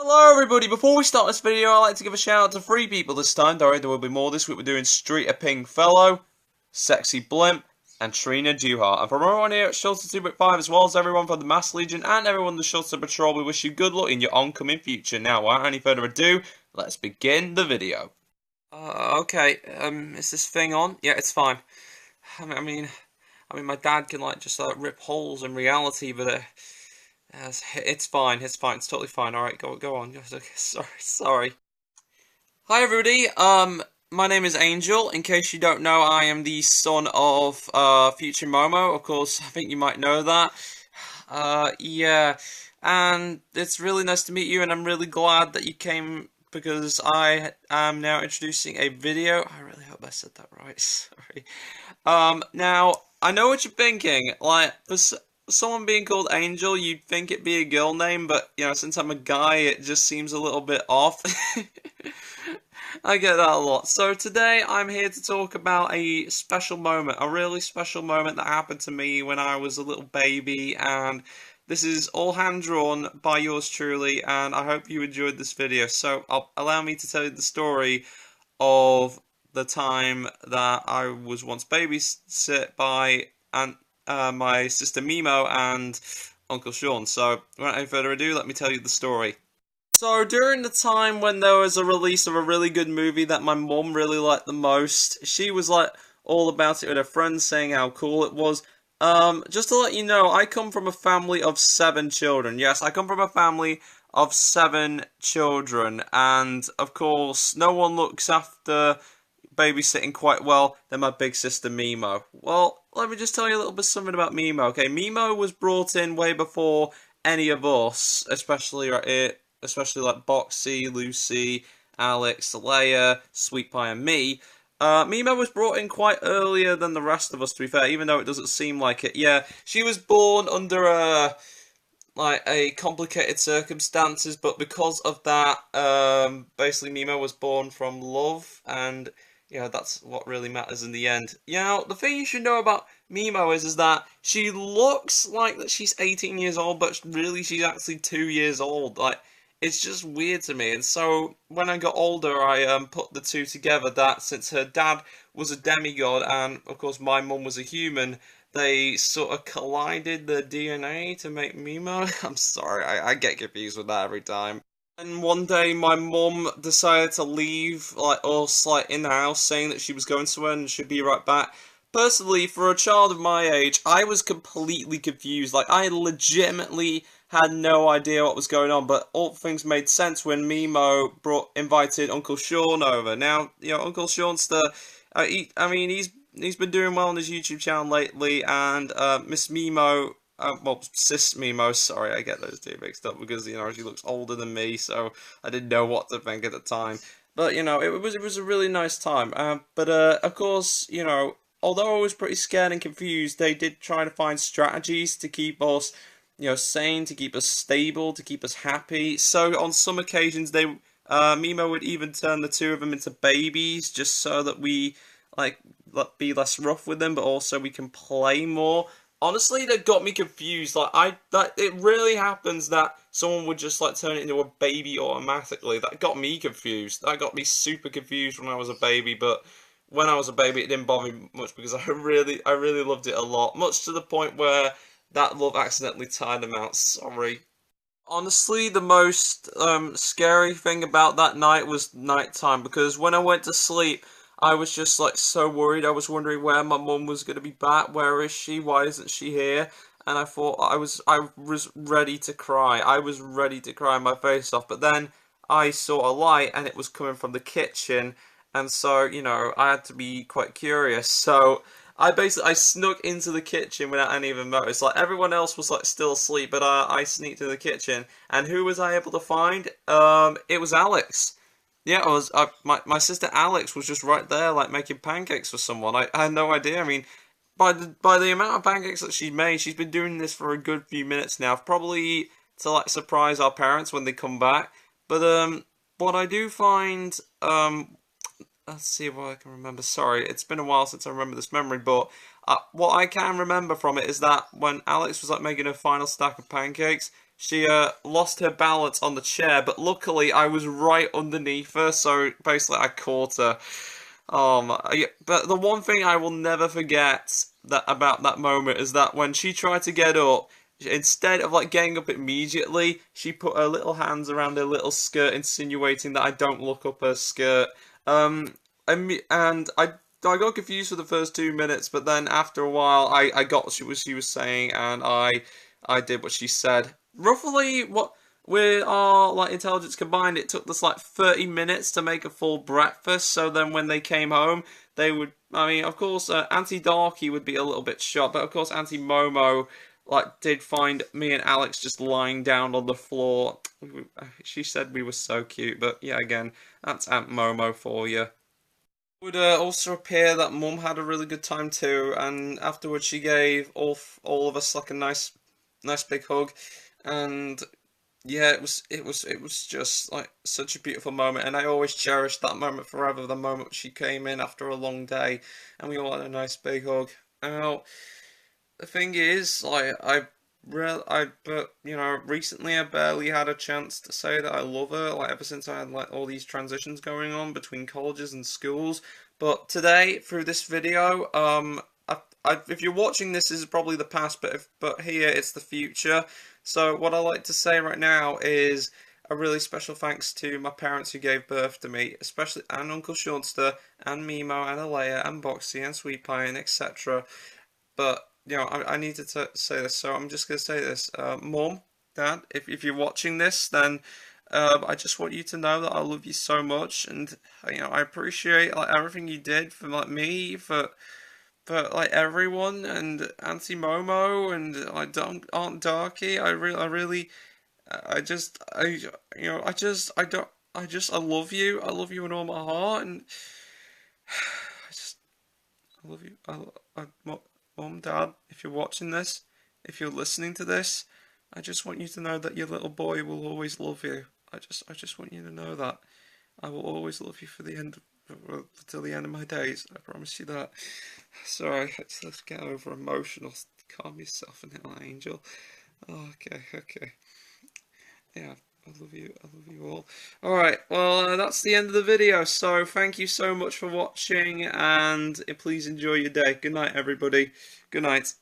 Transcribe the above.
Hello everybody, before we start this video I'd like to give a shout out to 3 people this time. Don't worry, there will be more this week. We're doing streeterpingfellow, Sexy Blimp, and Trina Deuhart. And from everyone here at SHOUTOUT 2.5, as well as everyone from the Mass Legion and everyone in the SHOUTOUT Patrol, we wish you good luck in your oncoming future. Now, without any further ado, let's begin the video. Okay, is this thing on? Yeah, it's fine. I mean, my dad can just rip holes in reality, but it's fine. It's totally fine. All right, go on. Okay, sorry. Hi everybody. My name is Angel. In case you don't know, I am the son of Future Momo. Of course, I think you might know that. Yeah, and it's really nice to meet you, and I'm really glad that you came because I am now introducing a video. I really hope I said that right. Sorry. Now I know what you're thinking. For someone being called Angel, you'd think it'd be a girl name, but, since I'm a guy, it just seems a little bit off. I get that a lot. So today, I'm here to talk about a special moment, a really special moment that happened to me when I was a little baby, and this is all hand-drawn by yours truly, and I hope you enjoyed this video. So, allow me to tell you the story of the time that I was once babysit by my sister Momo and Uncle Sean. So, without any further ado, let me tell you the story. So, during the time when there was a release of a really good movie that my mum really liked the most, she was all about it with her friends, saying how cool it was. Just to let you know, I come from a family of 7 children. Yes, I come from a family of 7 children, and of course, no one looks after babysitting quite well than my big sister Momo. Well, let me just tell you a little bit something about Momo. Okay, Momo was brought in way before any of us, especially like Boxy, Lucy, Alex, Leia, Sweet Pie, and me. Momo was brought in quite earlier than the rest of us, to be fair, even though it doesn't seem like it. Yeah, she was born under a complicated circumstances, but because of that, basically Momo was born from love, and that's what really matters in the end. The thing you should know about Momo is that she looks like that she's 18 years old, but really she's actually 2 years old. It's just weird to me. And so when I got older, I put the two together, that since her dad was a demigod and of course my mum was a human, they sort of collided the DNA to make Momo. I'm sorry, I get confused with that every time. And one day, my mum decided to leave us in the house, saying that she was going somewhere and she'd be right back. Personally, for a child of my age, I was completely confused. I legitimately had no idea what was going on, but all things made sense when Momo invited Uncle Sean over. Now, Uncle Seanster, he's been doing well on his YouTube channel lately, and Miss Momo. Sis Momo, sorry, I get those two mixed up because, she looks older than me, so I didn't know what to think at the time. But, it was a really nice time. But of course, although I was pretty scared and confused, they did try to find strategies to keep us, sane, to keep us stable, to keep us happy. So, on some occasions, Momo would even turn the two of them into babies, just so that we, be less rough with them, but also we can play more. Honestly, that got me confused. It really happens that someone would just turn it into a baby automatically. That got me confused. That got me super confused when I was a baby. But when I was a baby, it didn't bother me much because I really loved it a lot. Much to the point where that love accidentally tired them out. Sorry. Honestly, the most scary thing about that night was nighttime, because when I went to sleep, I was just so worried. I was wondering where my mum was going to be back. Where is she? Why isn't she here? And I thought I was ready to cry. I was ready to cry my face off. But then I saw a light, and it was coming from the kitchen. And so, I had to be quite curious. So I snuck into the kitchen without any of them notice. Everyone else was still asleep, but I sneaked into the kitchen. And who was I able to find? It was Alex. Yeah, my sister Alex was just right there, making pancakes for someone. I had no idea. I mean, by the amount of pancakes that she made, she's been doing this for a good few minutes now, probably to surprise our parents when they come back. But what I do find, let's see what I can remember. Sorry, it's been a while since I remember this memory, but what I can remember from it is that when Alex was making her final stack of pancakes, she lost her balance on the chair, but luckily I was right underneath her, so basically I caught her. But the one thing I will never forget about that moment is that when she tried to get up, instead of like getting up immediately, she put her little hands around her little skirt, insinuating that I don't look up her skirt. And I got confused for the first 2 minutes, but then after a while, I got what she was saying, and I did what she said. Roughly, what with our like intelligence combined, it took us like 30 minutes to make a full breakfast. So then when they came home, they would. I mean, of course, Auntie Darky would be a little bit shocked, but of course, Auntie Momo like did find me and Alex just lying down on the floor. She said we were so cute, but yeah, again, that's Aunt Momo for you. It would also appear that Mum had a really good time too, and afterwards she gave all of us like a nice big hug, and yeah, it was just like such a beautiful moment, and I always cherish that moment forever. The moment she came in after a long day, and we all had a nice big hug. Now, the thing is, like but recently I barely had a chance to say that I love her. Like ever since I had like all these transitions going on between colleges and schools. But today, through this video, if you're watching this, is probably the past, but here it's the future. So what I like to say right now is a really special thanks to my parents who gave birth to me, especially and Uncle Seanster and Mimo and Alea and Boxy and Sweet Pie and etc. But I need to say this, so I'm just going to say this. Mom, Dad, if you're watching this, then I just want you to know that I love you so much, and I appreciate like everything you did for like me, for like everyone, and Auntie Momo, and like Aunt Darky. I really, I just, I love you. I love you with all my heart, and I just, I love you. Mom, Dad, if you're watching this, if you're listening to this, I just want you to know that your little boy will always love you. I just want you to know that I will always love you for the end, till the end of my days. I promise you that. Sorry, let's get over emotional. Calm yourself, a little angel. Oh, okay. Yeah, I love you. I love you all. Alright, well, that's the end of the video. So, thank you so much for watching, and please enjoy your day. Good night, everybody. Good night.